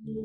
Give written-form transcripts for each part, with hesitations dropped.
Puji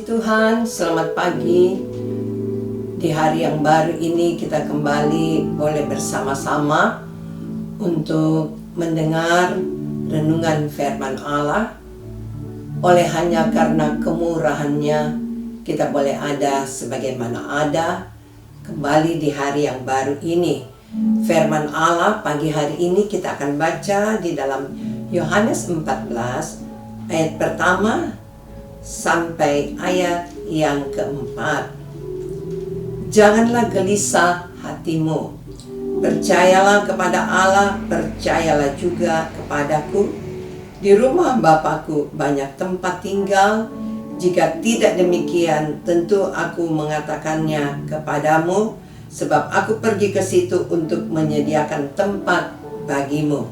Tuhan, selamat pagi. Di hari yang baru ini kita kembali boleh bersama-sama untuk mendengar renungan firman Allah. Oleh hanya karena kemurahannya kita boleh ada sebagaimana ada kembali di hari yang baru ini. Firman Allah pagi hari ini kita akan baca di dalam Yohanes 14 ayat pertama sampai ayat yang keempat. Janganlah gelisah hatimu. Percayalah kepada Allah, percayalah juga kepadaku. Di rumah Bapakku banyak tempat tinggal. Jika tidak demikian, tentu aku mengatakannya kepadamu, sebab aku pergi ke situ untuk menyediakan tempat bagimu.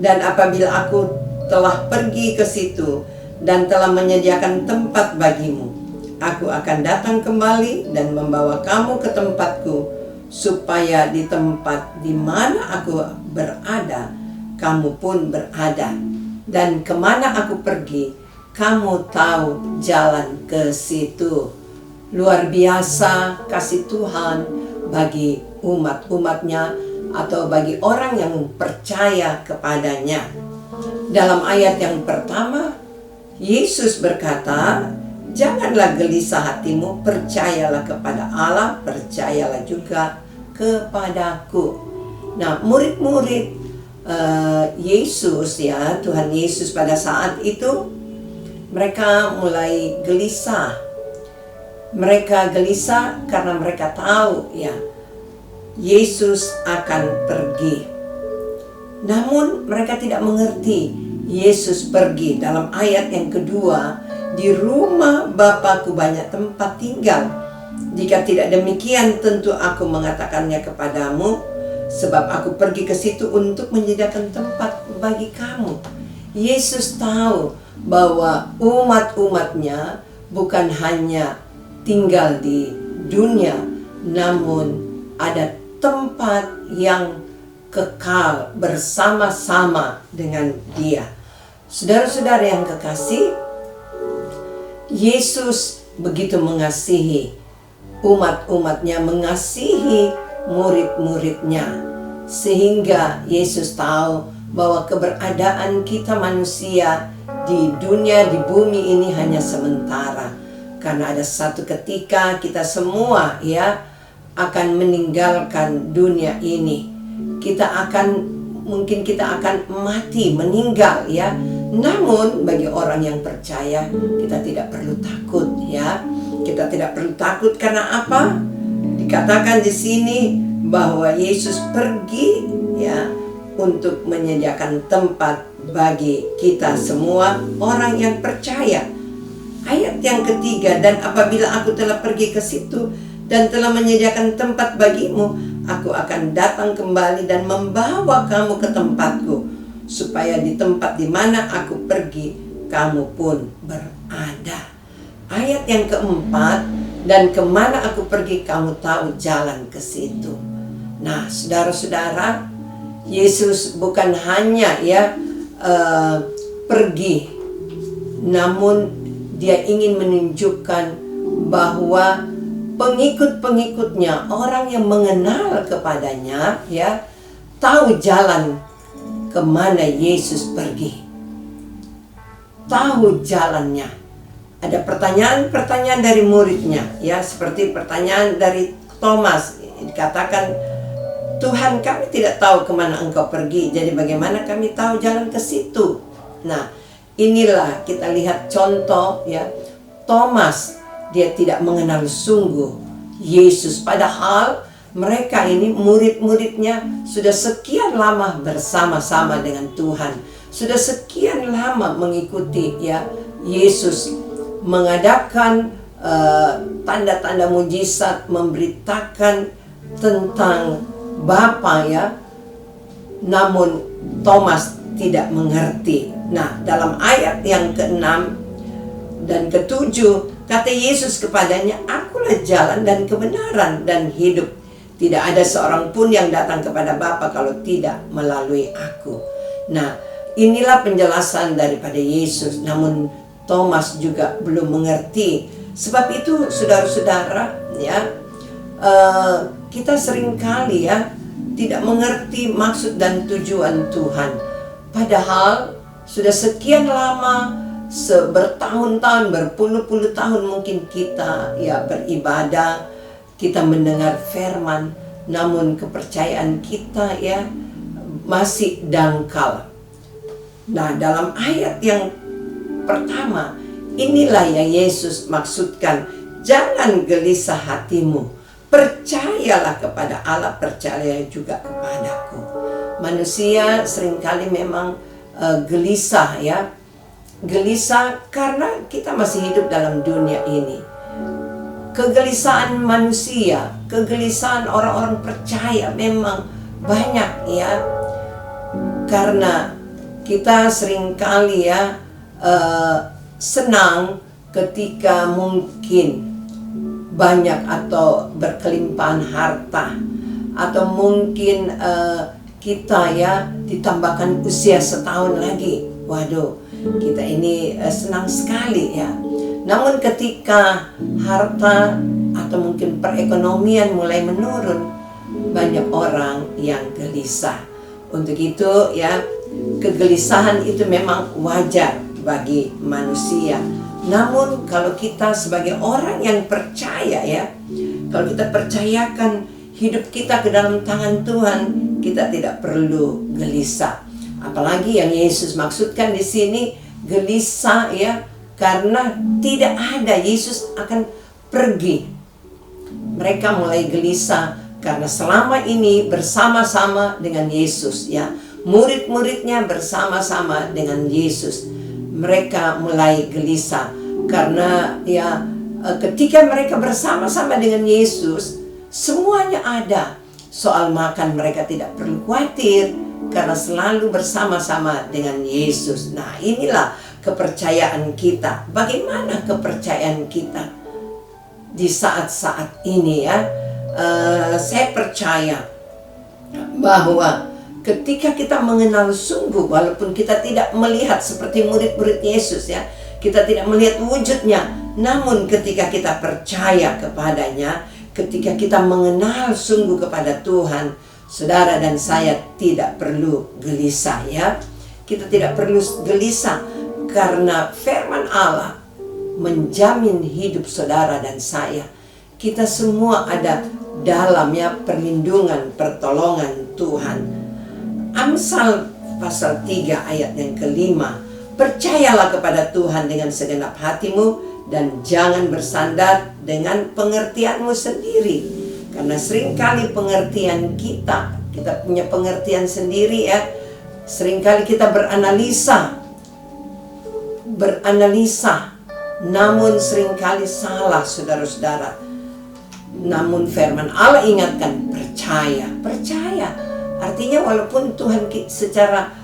Dan apabila aku telah pergi ke situ dan telah menyediakan tempat bagimu, aku akan datang kembali dan membawa kamu ke tempatku, supaya di tempat di mana aku berada, kamu pun berada. Dan kemana aku pergi, kamu tahu jalan ke situ. Luar biasa kasih Tuhan bagi umat-umatnya atau bagi orang yang percaya kepadanya. Dalam ayat yang pertama, Yesus berkata, janganlah gelisah hatimu, percayalah kepada Allah, percayalah juga kepadaku. Nah, murid-murid Yesus ya, Tuhan Yesus pada saat itu, mereka mulai gelisah. Mereka gelisah karena mereka tahu ya, Yesus akan pergi. Namun mereka tidak mengerti Yesus pergi. Dalam ayat yang kedua, di rumah Bapakku banyak tempat tinggal. Jika tidak demikian, tentu aku mengatakannya kepadamu, sebab aku pergi ke situ untuk menyediakan tempat bagi kamu. Yesus tahu bahwa umat-umatnya bukan hanya tinggal di dunia, namun ada tempat yang kekal bersama-sama dengan Dia. Saudara-saudara yang kekasih, Yesus begitu mengasihi umat-umatnya, mengasihi murid-muridnya, sehingga Yesus tahu bahwa keberadaan kita manusia di dunia, di bumi ini hanya sementara. Karena ada satu ketika kita semua ya akan meninggalkan dunia ini. Mungkin kita akan mati, meninggal ya. Namun bagi orang yang percaya, kita tidak perlu takut ya. Kita tidak perlu takut karena apa? Dikatakan di sini bahwa Yesus pergi ya untuk menyediakan tempat bagi kita semua orang yang percaya. Ayat yang ketiga, dan apabila aku telah pergi ke situ dan telah menyediakan tempat bagimu, aku akan datang kembali dan membawa kamu ke tempatku, supaya di tempat di mana aku pergi, kamu pun berada. Ayat yang keempat, dan kemana aku pergi, kamu tahu jalan ke situ. Nah, saudara-saudara, Yesus bukan hanya pergi, namun Dia ingin menunjukkan bahwa pengikut-pengikutnya, orang yang mengenal kepadanya ya, tahu jalan kemana Yesus pergi, tahu jalannya. Ada pertanyaan-pertanyaan dari muridnya ya, seperti pertanyaan dari Thomas. Dikatakan, Tuhan, kami tidak tahu kemana engkau pergi, jadi bagaimana kami tahu jalan ke situ? Nah, inilah kita lihat contoh ya, Thomas, dia tidak mengenal sungguh Yesus, padahal mereka ini murid-muridnya sudah sekian lama bersama-sama dengan Tuhan, sudah sekian lama mengikuti ya Yesus, mengadakan tanda-tanda mujizat, memberitakan tentang Bapa ya. Namun Thomas tidak mengerti. Nah, dalam ayat yang ke-6, Dan ketujuh, kata Yesus kepadanya, "Akulah jalan dan kebenaran dan hidup. Tidak ada seorang pun yang datang kepada Bapa kalau tidak melalui aku." Nah, inilah penjelasan daripada Yesus. Namun Thomas juga belum mengerti. Sebab itu saudara-saudara, ya, kita seringkali ya tidak mengerti maksud dan tujuan Tuhan. Padahal sudah sekian lama, bertahun-tahun, berpuluh-puluh tahun mungkin kita ya beribadah, kita mendengar firman, namun kepercayaan kita ya masih dangkal. Nah, dalam ayat yang pertama, inilah yang Yesus maksudkan, jangan gelisah hatimu, percayalah kepada Allah, percaya juga kepadaku. Manusia seringkali memang gelisah ya. Gelisah karena kita masih hidup dalam dunia ini. Kegelisahan manusia, kegelisahan orang-orang percaya memang banyak ya. Karena kita seringkali ya senang ketika mungkin banyak atau berkelimpahan harta, atau mungkin kita ya ditambahkan usia setahun lagi. Waduh, kita ini senang sekali ya. Namun ketika harta atau mungkin perekonomian mulai menurun, banyak orang yang gelisah. Untuk itu ya, kegelisahan itu memang wajar bagi manusia. Namun kalau kita sebagai orang yang percaya ya, kalau kita percayakan hidup kita ke dalam tangan Tuhan, kita tidak perlu gelisah. Apalagi yang Yesus maksudkan di sini, gelisah ya, karena tidak ada, Yesus akan pergi. Mereka mulai gelisah karena selama ini bersama-sama dengan Yesus ya, murid-muridnya bersama-sama dengan Yesus. Mereka mulai gelisah karena ya ketika mereka bersama-sama dengan Yesus, semuanya ada. Soal makan mereka tidak perlu khawatir karena selalu bersama-sama dengan Yesus. Nah, inilah kepercayaan kita. Bagaimana kepercayaan kita di saat-saat ini ya? Saya percaya bahwa ketika kita mengenal sungguh, walaupun kita tidak melihat seperti murid-murid Yesus ya, kita tidak melihat wujudnya, namun ketika kita percaya kepadanya, ketika kita mengenal sungguh kepada Tuhan, saudara dan saya tidak perlu gelisah ya. Kita tidak perlu gelisah karena firman Allah menjamin hidup saudara dan saya. Kita semua ada dalamnya perlindungan, pertolongan Tuhan. Amsal pasal 3 ayat yang kelima, percayalah kepada Tuhan dengan segenap hatimu dan jangan bersandar dengan pengertianmu sendiri. Karena seringkali pengertian kita punya pengertian sendiri ya. Seringkali kita beranalisa, namun seringkali salah saudara-saudara. Namun firman Allah ingatkan, percaya. Artinya walaupun Tuhan secara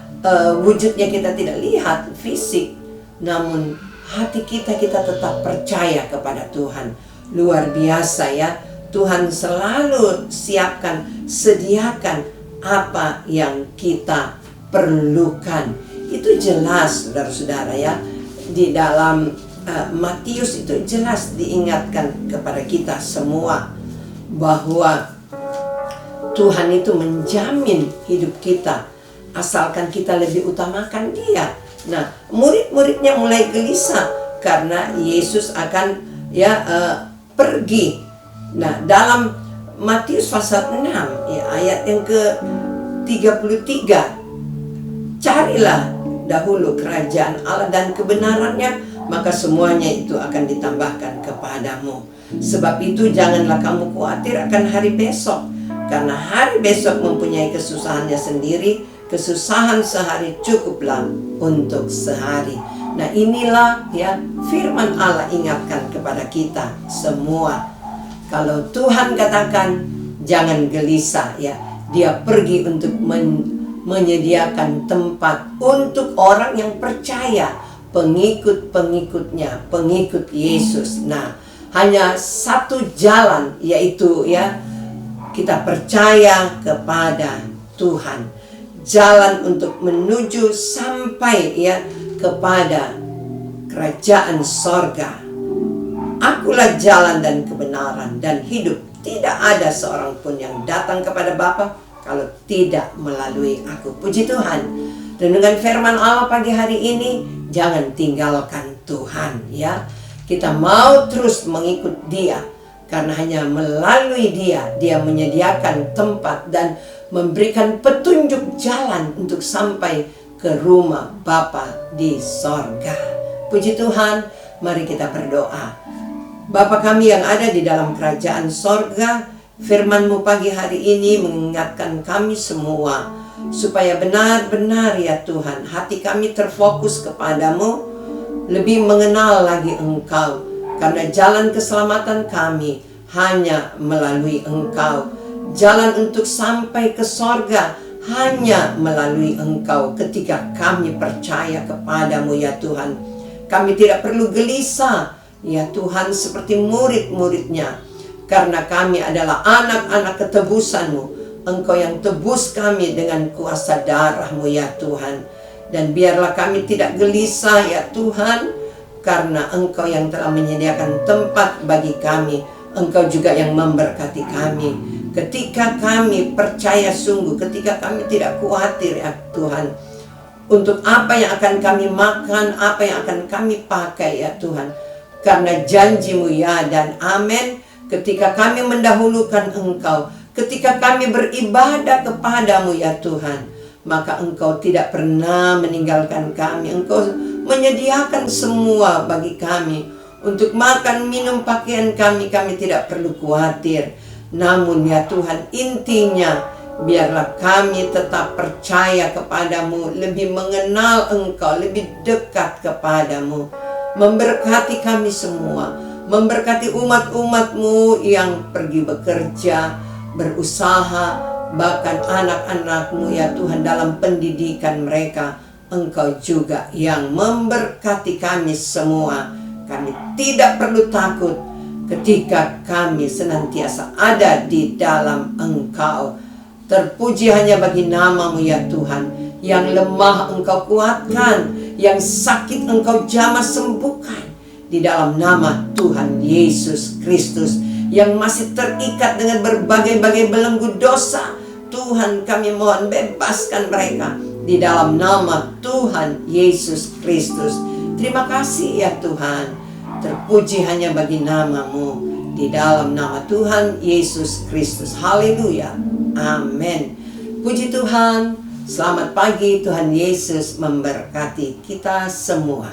wujudnya kita tidak lihat fisik, namun hati kita tetap percaya kepada Tuhan. Luar biasa ya, Tuhan selalu sediakan apa yang kita perlukan. Itu jelas saudara-saudara ya. Di dalam Matius itu jelas diingatkan kepada kita semua bahwa Tuhan itu menjamin hidup kita asalkan kita lebih utamakan Dia. Nah, murid-muridnya mulai gelisah karena Yesus akan pergi. Nah, dalam Matius pasal 6 ya, ayat yang ke-33, carilah dahulu kerajaan Allah dan kebenarannya, maka semuanya itu akan ditambahkan kepadamu. Sebab itu janganlah kamu khawatir akan hari besok, karena hari besok mempunyai kesusahannya sendiri. Kesusahan sehari cukuplah untuk sehari. Nah, inilah ya firman Allah ingatkan kepada kita semua. Kalau Tuhan katakan jangan gelisah ya, Dia pergi untuk menyediakan tempat untuk orang yang percaya, pengikut-pengikutnya, pengikut Yesus. Nah, hanya satu jalan, yaitu kita percaya kepada Tuhan. Jalan untuk menuju sampai kepada kerajaan sorga. Akulah jalan dan kebenaran dan hidup. Tidak ada seorang pun yang datang kepada Bapa kalau tidak melalui aku. Puji Tuhan. Renungan firman Allah pagi hari ini, jangan tinggalkan Tuhan ya. Kita mau terus mengikut Dia, karena hanya melalui Dia menyediakan tempat dan memberikan petunjuk jalan untuk sampai ke rumah Bapa di sorga. Puji Tuhan, mari kita berdoa. Bapa kami yang ada di dalam kerajaan sorga, firman-Mu pagi hari ini mengingatkan kami semua, supaya benar-benar ya Tuhan, hati kami terfokus kepadamu, lebih mengenal lagi Engkau, karena jalan keselamatan kami hanya melalui Engkau. Jalan untuk sampai ke sorga hanya melalui Engkau. Ketika kami percaya kepadamu ya Tuhan, kami tidak perlu gelisah ya Tuhan seperti murid-muridnya, karena kami adalah anak-anak ketebusan-Mu. Engkau yang tebus kami dengan kuasa darah-Mu ya Tuhan. Dan biarlah kami tidak gelisah ya Tuhan, karena Engkau yang telah menyediakan tempat bagi kami. Engkau juga yang memberkati kami. Ketika kami percaya sungguh, ketika kami tidak khawatir ya Tuhan, untuk apa yang akan kami makan, apa yang akan kami pakai ya Tuhan. Karena janji-Mu ya dan amin. Ketika kami mendahulukan Engkau, ketika kami beribadah kepadamu ya Tuhan, maka Engkau tidak pernah meninggalkan kami. Engkau menyediakan semua bagi kami. Untuk makan, minum, pakaian kami tidak perlu khawatir. Namun ya Tuhan, intinya biarlah kami tetap percaya kepadamu, lebih mengenal Engkau, lebih dekat kepadamu. Memberkati kami semua, memberkati umat-umat-Mu yang pergi bekerja, berusaha, bahkan anak-anak-Mu ya Tuhan dalam pendidikan mereka. Engkau juga yang memberkati kami semua. Kami tidak perlu takut ketika kami senantiasa ada di dalam Engkau. Terpuji hanya bagi nama-Mu ya Tuhan. Yang lemah Engkau kuatkan, yang sakit Engkau jamah sembuhkan. Di dalam nama Tuhan Yesus Kristus, yang masih terikat dengan berbagai-bagai belenggu dosa, Tuhan kami mohon bebaskan mereka. Di dalam nama Tuhan Yesus Kristus. Terima kasih ya Tuhan. Terpuji hanya bagi nama-Mu. Di dalam nama Tuhan Yesus Kristus. Haleluya. Amin. Puji Tuhan. Selamat pagi, Tuhan Yesus memberkati kita semua.